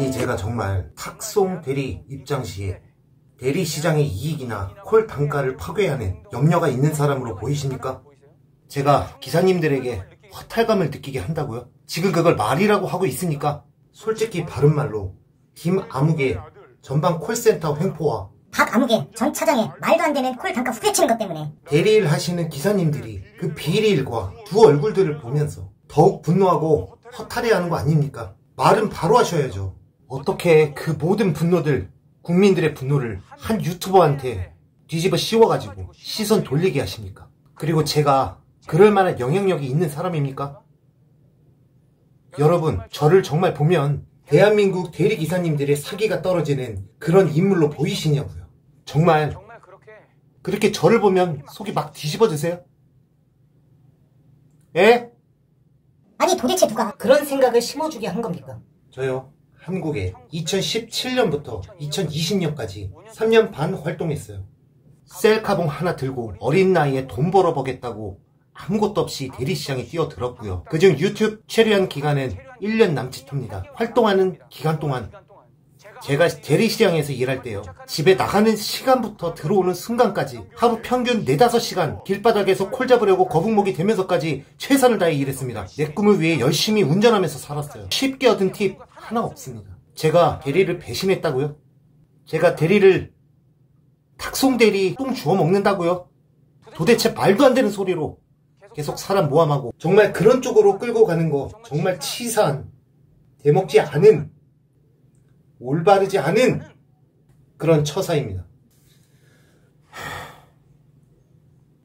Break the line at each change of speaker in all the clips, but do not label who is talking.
아니 제가 정말 탁송 대리 입장 시에 대리 시장의 이익이나 콜 단가를 파괴하는 염려가 있는 사람으로 보이십니까? 제가 기사님들에게 허탈감을 느끼게 한다고요? 지금 그걸 말이라고 하고 있으니까 솔직히 바른말로 김아무개 전방 콜센터 횡포와
박아무개 전 차장의 말도 안 되는 콜 단가 후려치는 것 때문에
대리일 하시는 기사님들이 그 비리일과 두 얼굴들을 보면서 더욱 분노하고 허탈해하는 거 아닙니까? 말은 바로 하셔야죠. 어떻게 그 모든 분노들, 국민들의 분노를 한 유튜버한테 뒤집어 씌워가지고 시선 돌리게 하십니까? 그리고 제가 그럴 만한 영향력이 있는 사람입니까? 여러분, 저를 정말 보면 대한민국 대리기사님들의 사기가 떨어지는 그런 인물로 보이시냐고요. 정말 그렇게 저를 보면 속이 막 뒤집어지세요? 예?
아니 도대체 누가 그런 생각을 심어주게 한 겁니까?
저요, 한국에 2017년부터 2020년까지 3년 반 활동했어요. 셀카봉 하나 들고 어린 나이에 돈 벌어보겠다고 아무것도 없이 대리시장에 뛰어들었고요. 그중 유튜브 체류한 기간은 1년 남짓합니다. 활동하는 기간 동안 제가 대리시장에서 일할 때요, 집에 나가는 시간부터 들어오는 순간까지 하루 평균 4-5시간 길바닥에서 콜 잡으려고 거북목이 되면서까지 최선을 다해 일했습니다. 내 꿈을 위해 열심히 운전하면서 살았어요. 쉽게 얻은 팁 하나 없습니다. 제가 대리를 배신했다고요? 제가 대리를 탁송대리 똥 주워 먹는다고요? 도대체 말도 안 되는 소리로 계속 사람 모함하고 정말 그런 쪽으로 끌고 가는 거 정말 치사한, 대먹지 않은, 올바르지 않은 그런 처사입니다.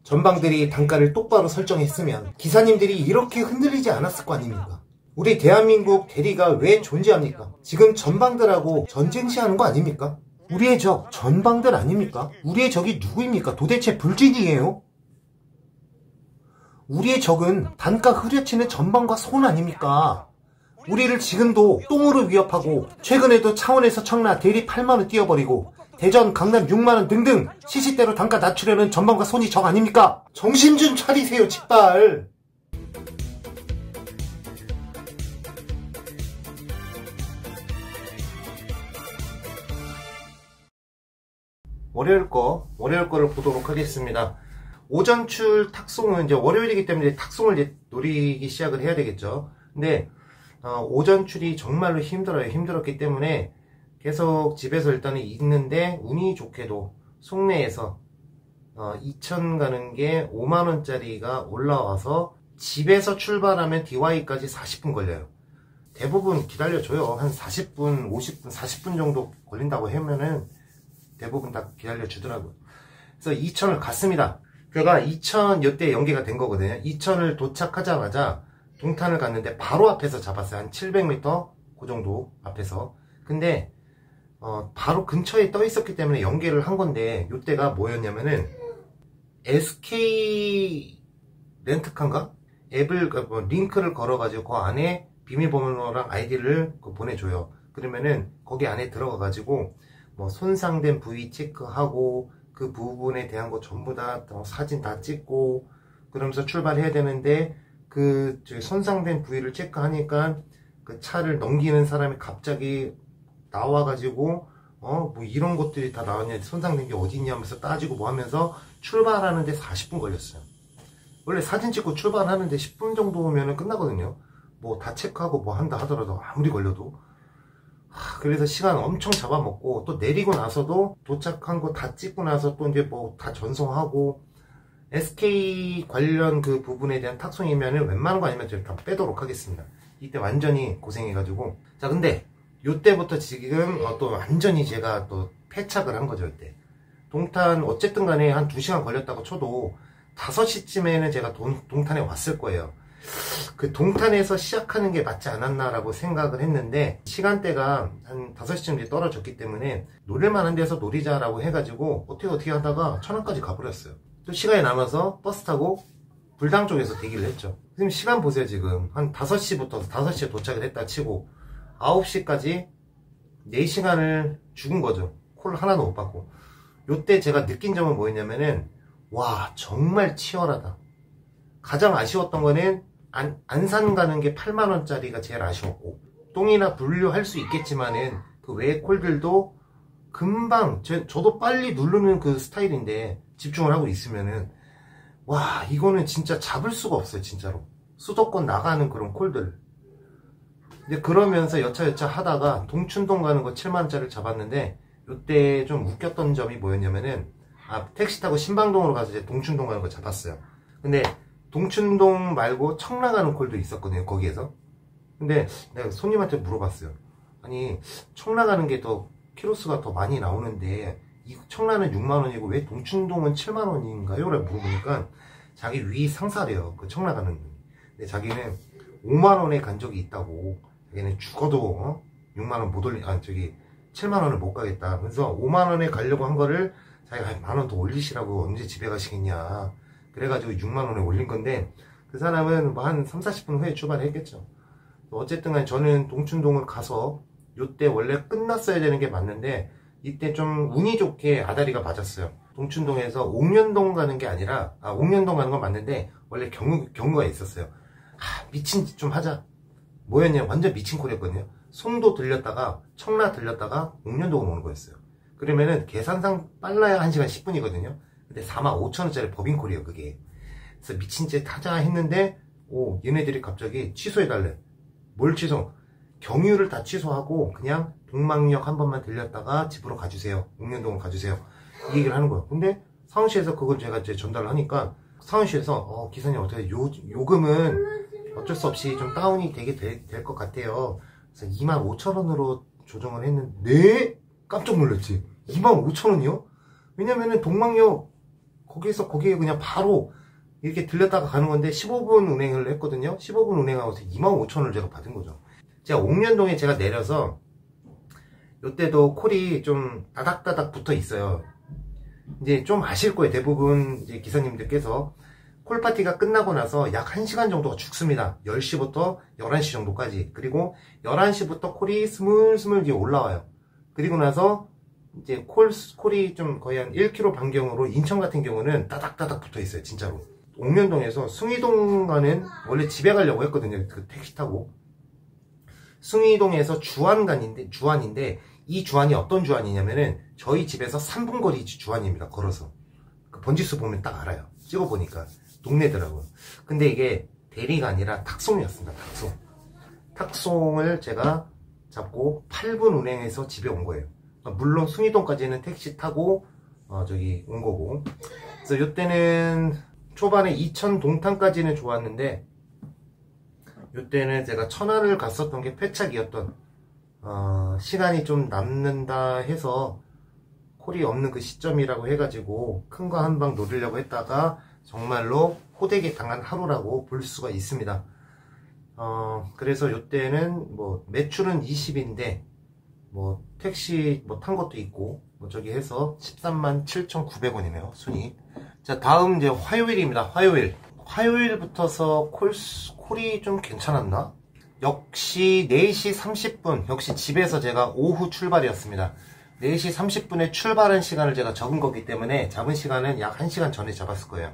전방들이 단가를 똑바로 설정했으면 기사님들이 이렇게 흔들리지 않았을 거 아닙니까? 우리 대한민국 대리가 왜 존재합니까? 지금 전방들하고 전쟁시하는 거 아닙니까? 우리의 적 전방들 아닙니까? 우리의 적이 누구입니까? 도대체 불진이에요? 우리의 적은 단가 흐려치는 전방과 손 아닙니까? 우리를 지금도 똥으로 위협하고 최근에도 창원에서 청라 대리 8만원 띄워버리고 대전 강남 6만원 등등 시시때로 단가 낮추려는 전방과 손이 적 아닙니까? 정신 좀 차리세요 제발. 월요일 거를 보도록 하겠습니다. 오전출 탁송은 이제 월요일이기 때문에 탁송을 이제 노리기 시작을 해야 되겠죠. 근데 오전출이 정말로 힘들어요. 힘들었기 때문에 계속 집에서 일단은 있는데 운이 좋게도 송내에서 2천 가는 게 5만원짜리가 올라와서 집에서 출발하면 DY까지 40분 걸려요. 대부분 기다려줘요. 한 40분, 50분, 40분 정도 걸린다고 하면은 대부분 다 기다려주더라고요. 그래서 2천을 갔습니다. 제가 2천 요때 연계가 된 거거든요. 2천을 도착하자마자 동탄을 갔는데 바로 앞에서 잡았어요. 한 700m 그 정도 앞에서. 근데 바로 근처에 떠 있었기 때문에 연계를 한 건데 요때가 뭐였냐면은 SK 렌트카인가? 앱을 링크를 걸어가지고 그 안에 비밀번호랑 아이디를 보내줘요. 그러면은 거기 안에 들어가가지고 뭐 손상된 부위 체크하고 그 부분에 대한 거 전부 다 사진 다 찍고 그러면서 출발해야 되는데 그 손상된 부위를 체크하니까 그 차를 넘기는 사람이 갑자기 나와가지고 뭐 이런 것들이 다 나왔냐, 손상된 게 어디 있냐 하면서 따지고 뭐 하면서 출발하는데 40분 걸렸어요. 원래 사진 찍고 출발하는데 10분 정도면 끝나거든요. 뭐 다 체크하고 뭐 한다 하더라도 아무리 걸려도. 그래서 시간 엄청 잡아먹고 또 내리고 나서도 도착한 거 다 찍고 나서 또 이제 뭐 다 전송하고 SK 관련 그 부분에 대한 탁송이면은 웬만한 거 아니면 좀 다 빼도록 하겠습니다. 이때 완전히 고생해가지고. 자, 근데 요때부터 지금 또 완전히 제가 또 패착을 한 거죠. 이때 동탄 어쨌든 간에 한 2시간 걸렸다고 쳐도 5시쯤에는 제가 동탄에 왔을 거예요. 그 동탄에서 시작하는 게 맞지 않았나 라고 생각을 했는데 시간대가 한 5시쯤 떨어졌기 때문에 노릴만한 데서 노리자라고 해가지고 어떻게 하다가 천안까지 가버렸어요. 또 시간이 남아서 버스 타고 불당 쪽에서 대기를 했죠. 지금 시간 보세요. 지금 한 5시부터 5시에 도착을 했다 치고 9시까지 4시간을 죽은 거죠. 콜 하나도 못 받고. 요때 제가 느낀 점은 뭐였냐면은 와 정말 치열하다. 가장 아쉬웠던 거는 안산 가는 게 8만원짜리가 제일 아쉬웠고 똥이나 분류할 수 있겠지만은 그 외의 콜들도 금방 저도 빨리 누르는 그 스타일인데 집중을 하고 있으면은 와 이거는 진짜 잡을 수가 없어요 진짜로. 수도권 나가는 그런 콜들. 근데 그러면서 여차여차 하다가 동춘동 가는 거 7만원짜리를 잡았는데 요때 좀 웃겼던 점이 뭐였냐면은 택시 타고 신방동으로 가서 이제 동춘동 가는 거 잡았어요. 근데 동춘동 말고 청라 가는 콜도 있었거든요 거기에서. 근데 내가 손님한테 물어봤어요. 아니 청라 가는 게 더 키로수가 더 많이 나오는데 이 청라는 6만원이고 왜 동춘동은 7만원인가요? 라고 물어보니까 자기 위 상사래요 그 청라 가는 분. 근데 자기는 5만원에 간 적이 있다고. 자기는 죽어도 6만원 못 올리 7만원을 못 가겠다. 그래서 5만원에 가려고 한 거를 자기가 만원 더 올리시라고 언제 집에 가시겠냐. 그래가지고 6만원에 올린 건데 그 사람은 뭐 한 30-40분 후에 출발했겠죠. 어쨌든 간에 저는 동춘동을 가서 요때 원래 끝났어야 되는 게 맞는데 이때 좀 운이 좋게 아다리가 맞았어요. 동춘동에서 옥년동 가는 게 아니라 옥년동 가는 건 맞는데 원래 경우가 있었어요. 미친 짓 좀 하자. 뭐였냐 완전 미친 콜이었거든요. 송도 들렸다가 청라 들렸다가 옥년동으로 오는 거였어요. 그러면은 계산상 빨라야 1시간 10분이거든요 근데 45,000원짜리 법인콜이에요 그게. 그래서 미친 짓 하자 했는데 얘네들이 갑자기 취소해달래. 뭘 취소? 경유를 다 취소하고 그냥 동막역 한 번만 들렸다가 집으로 가주세요. 옥년동으로 가주세요. 이 얘기를 하는 거예요. 근데 상원시에서 그걸 제가 이제 전달을 하니까 상원시에서 기사님 어떻게 요금은 어쩔 수 없이 좀 다운이 되게 될 것 같아요. 그래서 25,000원으로 조정을 했는데 네? 깜짝 놀랐지. 25,000원이요? 왜냐면은 동막역 거기에 그냥 바로 이렇게 들렸다가 가는 건데 15분 운행을 했거든요. 15분 운행하고 25,000원을 제가 받은 거죠. 제가 옥년동에 제가 내려서 요때도 콜이 좀 따닥따닥 붙어 있어요. 이제 좀 아실 거예요. 대부분 이제 기사님들께서 콜파티가 끝나고 나서 약 1시간 정도가 죽습니다. 10시부터 11시 정도까지. 그리고 11시부터 콜이 스물스물 이제 올라와요. 그리고 나서 이제 콜이 좀 거의 한 1km 반경으로 인천 같은 경우는 따닥따닥 붙어 있어요. 진짜로. 옥년동에서 숭이동 가는 원래 집에 가려고 했거든요. 그 택시 타고. 숭이동에서 주안인데 이 주안이 어떤 주안이냐면은 저희 집에서 3분 거리 주안입니다. 걸어서. 그 번지수 보면 딱 알아요. 찍어보니까. 동네더라고요. 근데 이게 대리가 아니라 탁송이었습니다. 탁송을 제가 잡고 8분 운행해서 집에 온 거예요. 물론 숭이동까지는 택시 타고 온 거고. 그래서 요때는 초반에 이천 동탄까지는 좋았는데 요때는 제가 천안을 갔었던 게 패착이었던 시간이 좀 남는다 해서 콜이 없는 그 시점이라고 해가지고 큰 거 한 방 노리려고 했다가 정말로 호되게 당한 하루라고 볼 수가 있습니다. 그래서 요때는 뭐 매출은 20인데 뭐 택시 뭐 탄 것도 있고 뭐 저기 해서 137,900원이네요 순위. 자 다음 이제 화요일입니다. 화요일부터서 콜이 좀 괜찮았나? 역시 4시 30분 역시 집에서 제가 오후 출발이었습니다. 4시 30분에 출발한 시간을 제가 적은 거기 때문에 잡은 시간은 약 1시간 전에 잡았을 거예요.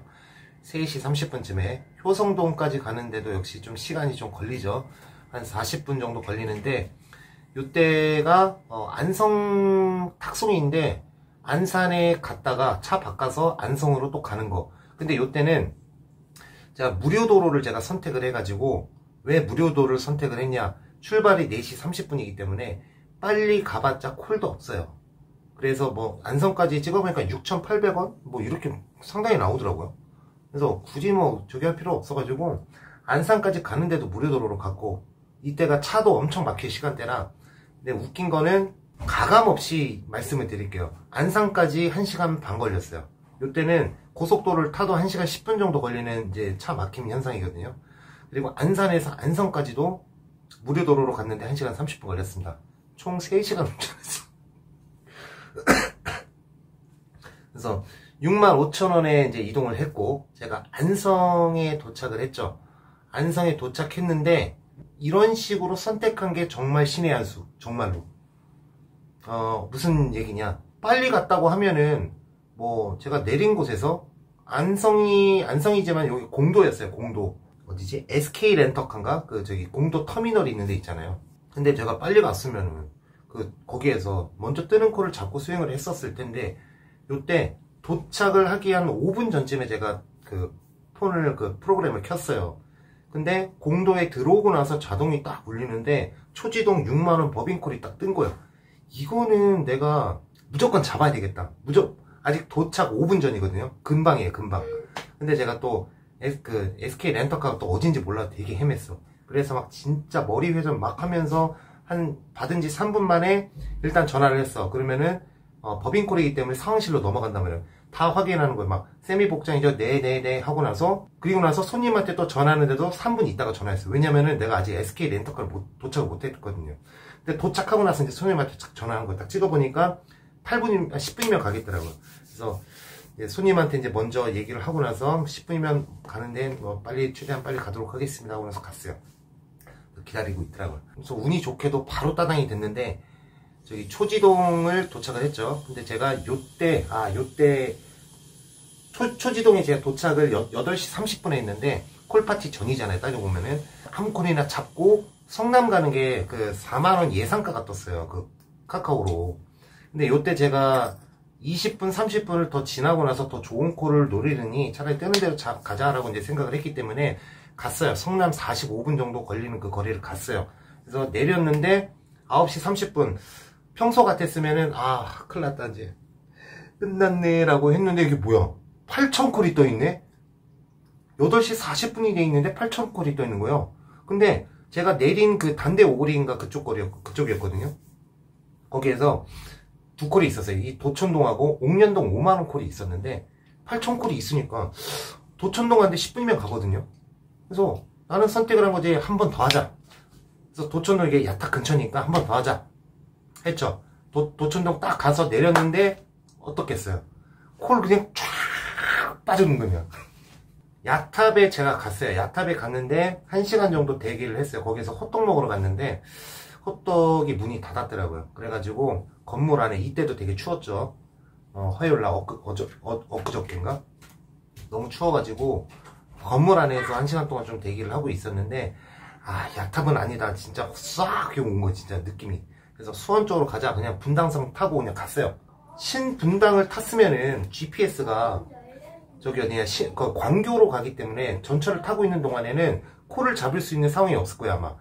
3시 30분쯤에 효성동까지 가는데도 역시 좀 시간이 좀 걸리죠. 한 40분 정도 걸리는데 요때가 안성 탁송인데 안산에 갔다가 차 바꿔서 안성으로 또 가는 거. 근데 요때는 제가 무료도로를 제가 선택을 해가지고 왜 무료도로를 선택을 했냐. 출발이 4시 30분이기 때문에 빨리 가봤자 콜도 없어요. 그래서 뭐 안성까지 찍어보니까 6,800원? 뭐 이렇게 상당히 나오더라고요. 그래서 굳이 뭐 저기 할 필요 없어가지고 안산까지 가는데도 무료도로로 갔고 이때가 차도 엄청 막힐 시간대라. 근데 웃긴 거는 가감없이 말씀을 드릴게요. 안산까지 1시간 반 걸렸어요. 이때는 고속도로를 타도 1시간 10분 정도 걸리는 이제 차 막힘 현상이거든요. 그리고 안산에서 안성까지도 무료도로로 갔는데 1시간 30분 걸렸습니다. 총 3시간 운전했어요. 그래서 65,000원에 이제 이동을 했고 제가 안성에 도착을 했죠. 안성에 도착했는데 이런 식으로 선택한 게 정말 신의 한 수. 정말로. 무슨 얘기냐. 빨리 갔다고 하면은 뭐 제가 내린 곳에서 안성이지만 여기 공도였어요. 공도. 어디지? SK 렌터카인가? 그 저기 공도 터미널이 있는 데 있잖아요. 근데 제가 빨리 갔으면은 거기에서 먼저 뜨는 코를 잡고 수행을 했었을 텐데, 요때 도착을 하기 한 5분 전쯤에 제가 프로그램을 켰어요. 근데 공도에 들어오고 나서 자동이 딱 울리는데 초지동 6만원 법인콜이 딱 뜬 거예요. 이거는 내가 무조건 잡아야 되겠다. 아직 도착 5분 전이거든요. 금방이에요, 금방. 근데 제가 또 SK 렌터카가 또 어딘지 몰라 되게 헤맸어. 그래서 막 진짜 머리 회전 막 하면서 받은 지 3분 만에 일단 전화를 했어. 그러면은 법인콜이기 때문에 상황실로 넘어간단 말이에요. 다 확인하는 거예요. 막 세미 복장이죠. 네네네 하고 나서, 그리고 나서 손님한테 또 전화하는데도 3분 있다가 전화했어요. 왜냐면은 내가 아직 SK 렌터카를 도착을 못 했거든요. 근데 도착하고 나서 이제 손님한테 전화한 거 딱 찍어보니까 10분이면 가겠더라고요. 그래서 이제 손님한테 이제 먼저 얘기를 하고 나서 10분이면 가는데 최대한 빨리 가도록 하겠습니다 하고 나서 갔어요. 기다리고 있더라고요. 그래서 운이 좋게도 바로 따당이 됐는데, 저기 초지동을 도착을 했죠. 근데 제가 요때 초지동에 제가 도착을 8시 30분에 했는데 콜파티 전이잖아요. 따져보면은 한 콜이나 잡고 성남 가는 게 4만원 예상가가 떴어요. 카카오로. 근데 요때 제가 20분 30분을 더 지나고 나서 더 좋은 콜을 노리느니 차라리 뜨는 대로 가자라고 이제 생각을 했기 때문에 갔어요. 성남 45분 정도 걸리는 그 거리를 갔어요. 그래서 내렸는데 9시 30분. 평소 같았으면은 큰일 났다 이제 끝났네 라고 했는데 이게 뭐야, 8,000콜이 떠있네. 8시 40분이 돼 있는데 8,000콜이 떠있는 거예요. 근데 제가 내린 단대 오거리인가 그쪽이었거든요. 거기에서 2콜이 있었어요. 이 도천동하고 옥년동 5만원 콜이 있었는데 8,000콜이 있으니까 도천동한테 10분이면 가거든요. 그래서 나는 선택을 한 거지. 한 번 더 하자. 그래서 도천동 이게 야탁 근처니까 한 번 더 하자 했죠. 도천동 딱 가서 내렸는데 어떻겠어요? 콜 그냥 쫙 빠지는 거냐. 야탑에 제가 갔어요. 야탑에 갔는데 1시간 정도 대기를 했어요. 거기서 호떡 먹으러 갔는데 호떡이 문이 닫았더라고요. 그래가지고 건물 안에, 이때도 되게 추웠죠. 화요일날 엊그저께인가? 너무 추워가지고 건물 안에서 1시간 동안 좀 대기를 하고 있었는데, 야탑은 아니다. 진짜 싹 온 거예요. 진짜 느낌이. 그래서 수원 쪽으로 가자. 그냥 분당선 타고 그냥 갔어요. 신분당을 탔으면은 GPS가 광교로 가기 때문에 전철을 타고 있는 동안에는 콜을 잡을 수 있는 상황이 없을 거예요, 아마.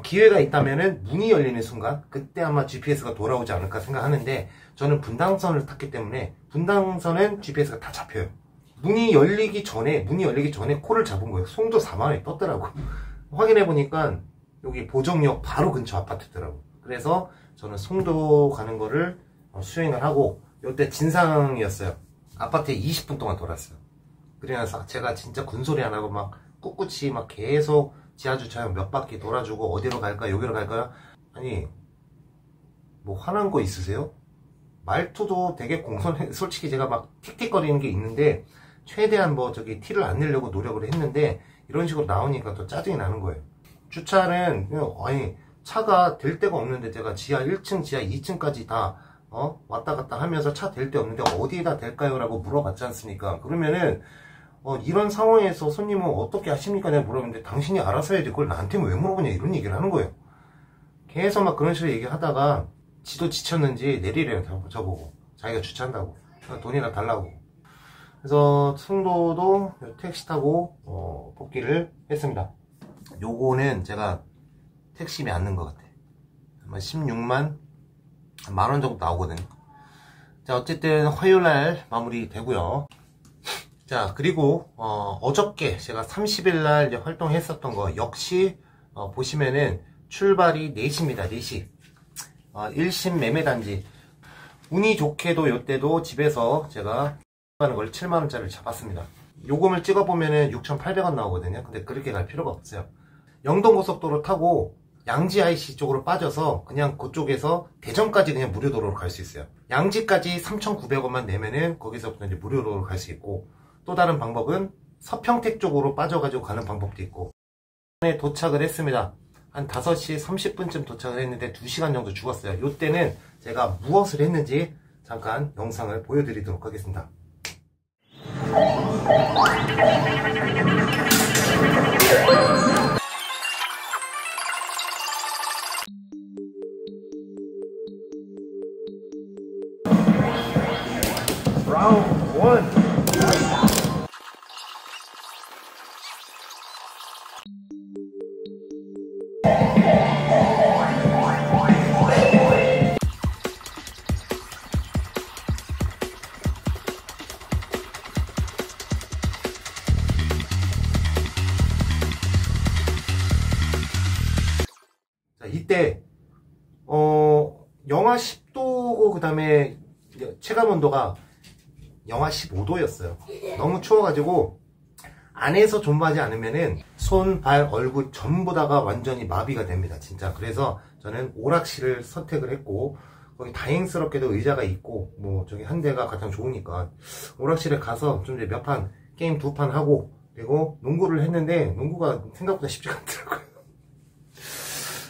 기회가 있다면은 문이 열리는 순간, 그때 아마 GPS가 돌아오지 않을까 생각하는데, 저는 분당선을 탔기 때문에 분당선은 GPS가 다 잡혀요. 문이 열리기 전에 콜을 잡은 거예요. 송도 4만원이 떴더라고. 확인해보니까 여기 보정역 바로 근처 아파트더라고. 그래서 저는 송도 가는 거를 수행을 하고, 요때 진상이었어요. 아파트에 20분 동안 돌았어요. 그래서 제가 진짜 군소리 안 하고 막 꿋꿋이 막 계속 지하주차장 몇 바퀴 돌아주고, 어디로 갈까요? 여기로 갈까요? 아니, 뭐 화난 거 있으세요? 말투도 되게 솔직히 제가 막 틱틱거리는 게 있는데, 최대한 티를 안 내려고 노력을 했는데, 이런 식으로 나오니까 더 짜증이 나는 거예요. 주차는, 차가 될 데가 없는데 제가 지하 1층, 지하 2층까지 다, 왔다 갔다 하면서 차 될 데 없는데 어디에다 될까요? 라고 물어봤지 않습니까? 그러면은, 이런 상황에서 손님은 어떻게 하십니까? 내가 물어봤는데, 당신이 알아서 해야지. 그걸 나한테 왜 물어보냐? 이런 얘기를 하는 거예요. 계속 막 그런 식으로 얘기하다가, 지도 지쳤는지 내리래요, 저보고. 자기가 주차한다고. 돈이나 달라고. 그래서 송도도 택시 타고 복귀를 했습니다. 요거는 제가 택시비 안 넣은 것 같아. 아마 16만 만원 정도 나오거든요. 자, 어쨌든 화요일날 마무리 되고요. 자, 그리고 어저께 제가 30일날 활동했었던 거 역시 보시면은 출발이 4시입니다. 4시. 1심 매매단지. 운이 좋게도 요때도 집에서 제가 하는 걸 7만원짜리를 잡았습니다. 요금을 찍어보면은 6,800원 나오거든요. 근데 그렇게 갈 필요가 없어요. 영동고속도로 타고 양지 IC 쪽으로 빠져서 그냥 그쪽에서 대전까지 그냥 무료도로로 갈 수 있어요. 양지까지 3,900원만 내면은 거기서부터 이제 무료도로로 갈 수 있고, 또 다른 방법은 서평택 쪽으로 빠져가지고 가는 방법도 있고. 도착을 했습니다. 한 5시 30분쯤 도착을 했는데 2시간 정도 죽었어요. 요때는 제가 무엇을 했는지 잠깐 영상을 보여드리도록 하겠습니다. 자, 이때 영하 10도고 그 다음에 체감온도가 영하 15도였어요. 너무 추워가지고 안에서 존버하지 않으면은 손, 발, 얼굴 전부 다가 완전히 마비가 됩니다. 진짜. 그래서 저는 오락실을 선택을 했고, 거기 다행스럽게도 의자가 있고, 뭐 저기 한 대가 가장 좋으니까 오락실에 가서 좀 이제 몇 판, 게임 2판 하고, 그리고 농구를 했는데 농구가 생각보다 쉽지가 않더라고요.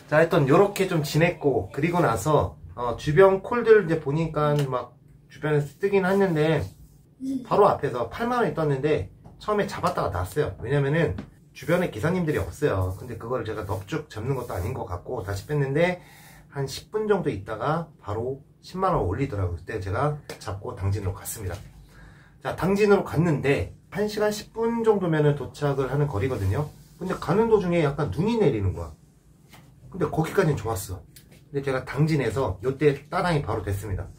자, 하여튼 요렇게 좀 지냈고, 그리고 나서 주변 콜들 이제 보니까 막 주변에서 뜨긴 했는데 바로 앞에서 8만원이 떴는데 처음에 잡았다가 놨어요. 왜냐면은 주변에 기사님들이 없어요. 근데 그거를 제가 넙죽 잡는 것도 아닌 것 같고 다시 뺐는데 한 10분 정도 있다가 바로 10만원 올리더라고요. 그때 제가 잡고 당진으로 갔습니다. 자, 당진으로 갔는데 1시간 10분 정도면은 도착을 하는 거리거든요. 근데 가는 도중에 약간 눈이 내리는 거야. 근데 거기까지는 좋았어. 근데 제가 당진에서 요때 따당이 바로 됐습니다.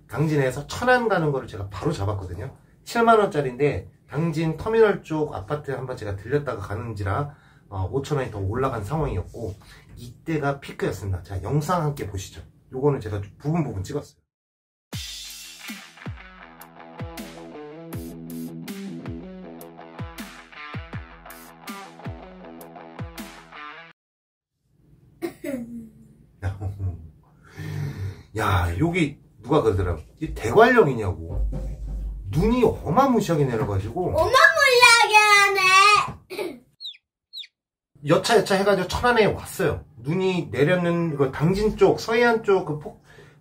당진에서 천안 가는 거를 제가 바로 잡았거든요. 7만원짜리인데 당진 터미널 쪽 아파트에 한번 제가 들렸다가 가는지라 5천원이 더 올라간 상황이었고 이때가 피크였습니다. 자, 영상 함께 보시죠. 요거는 제가 부분 찍었어요. 야, 여기 누가 그러더라고. 이 대관령이냐고. 눈이 어마무시하게 내려가지고
어마무시하게 하네.
여차 해가지고 천안에 왔어요. 눈이 내렸는 그 당진 쪽 서해안 쪽 그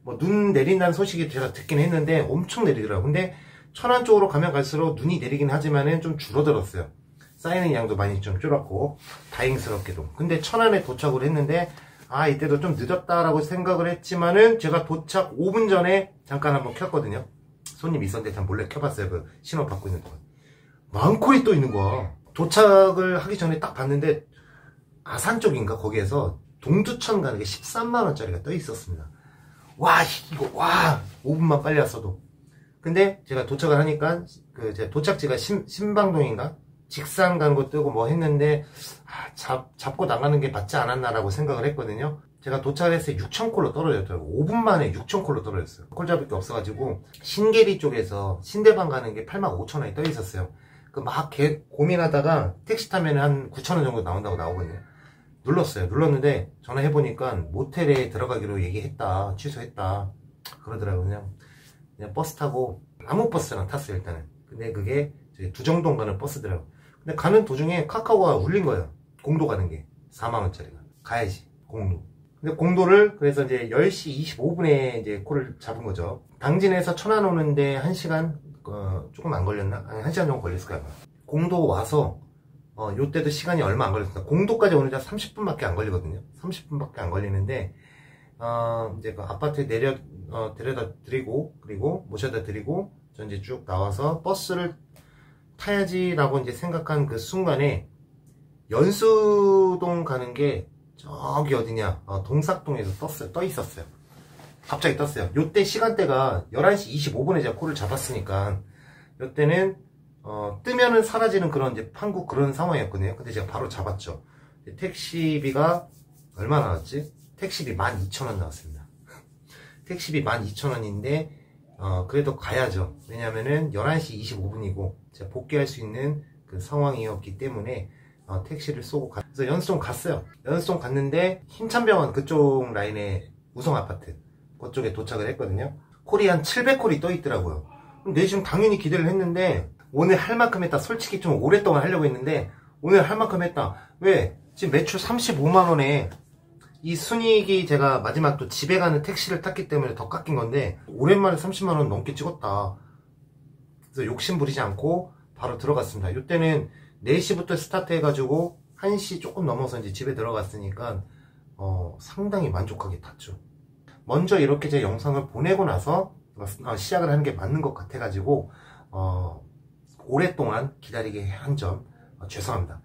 뭐 눈 내린다는 소식이 제가 듣긴 했는데 엄청 내리더라고요. 근데 천안 쪽으로 가면 갈수록 눈이 내리긴 하지만은 좀 줄어들었어요. 쌓이는 양도 많이 좀 줄었고 다행스럽게도. 근데 천안에 도착을 했는데 아, 이때도 좀 늦었다라고 생각을 했지만은 제가 도착 5분 전에 잠깐 한번 켰거든요. 손님 있었는데 참 몰래 켜봤어요. 그 신호 받고 있는 동안. 망콜이 또 있는 거야. 도착을 하기 전에 딱 봤는데 아산 쪽인가 거기에서 동두천 가는 게 13만원짜리가 떠 있었습니다. 와, 이거, 와, 5분만 빨리 왔어도. 근데 제가 도착을 하니까 그 제 도착지가 신방동인가? 직산 가는 거 뜨고 뭐 했는데 잡고 나가는 게 맞지 않았나라고 생각을 했거든요. 제가 도착을 했을 때 6,000콜로 떨어졌더라고요. 5분 만에 6,000콜로 떨어졌어요. 콜 잡을 게 없어가지고 신계리 쪽에서 신대방 가는 게 85,000원이 떠 있었어요. 그 막 고민하다가 택시 타면 한 9,000원 정도 나온다고 나오거든요. 눌렀어요. 눌렀는데 전화해보니까 모텔에 들어가기로 얘기했다. 취소했다. 그러더라고요. 그냥 버스 타고 아무 버스랑 탔어요 일단은. 근데 그게 두정동 가는 버스더라고요. 근데 가는 도중에 카카오가 울린 거예요. 공도 가는 게 4만원짜리가. 가야지 공도. 근데 공도를 그래서 이제 10시 25분에 이제 콜을 잡은 거죠. 당진에서 천안 오는데 1시간 조금 안 걸렸나? 아니 1시간 정도 걸렸을 거야. 공도 와서 요때도 시간이 얼마 안 걸렸습니다. 공도까지 오는데 30분밖에 안 걸리거든요. 30분밖에 안 걸리는데 이제 그 아파트에 데려다 드리고 그리고 모셔다 드리고 저 이제 쭉 나와서 버스를 타야지라고 이제 생각한 그 순간에 연수동 가는 게 저기 어디냐 동삭동에서 떠 있었어요. 갑자기 떴어요. 요때 시간대가 11시 25분에 제가 콜을 잡았으니까 요때는 뜨면은 사라지는 그런 이제 판국 그런 상황이었거든요. 근데 제가 바로 잡았죠. 택시비가 얼마 나왔지? 택시비 12,000원 나왔습니다. 택시비 12,000원인데 그래도 가야죠. 왜냐면은 11시 25분이고 제가 복귀할 수 있는 그 상황이었기 때문에 택시를 쏘고 그래서 연수동 갔어요. 연수동 갔는데 힘찬병원 그쪽 라인에 우성아파트 그쪽에 도착을 했거든요. 콜이 한 700콜이 떠 있더라고요. 근데 지금 당연히 기대를 했는데 오늘 할 만큼 했다. 솔직히 좀 오랫동안 하려고 했는데 오늘 할 만큼 했다. 왜? 지금 매출 35만원에 이 순이익이 제가 마지막 또 집에 가는 택시를 탔기 때문에 더 깎인 건데 오랜만에 30만원 넘게 찍었다. 그래서 욕심 부리지 않고 바로 들어갔습니다. 이때는 4시부터 스타트 해가지고 1시 조금 넘어서 이제 집에 들어갔으니까 상당히 만족하게 탔죠. 먼저 이렇게 제 영상을 보내고 나서 시작을 하는 게 맞는 것 같아가지고 오랫동안 기다리게 한 점 죄송합니다.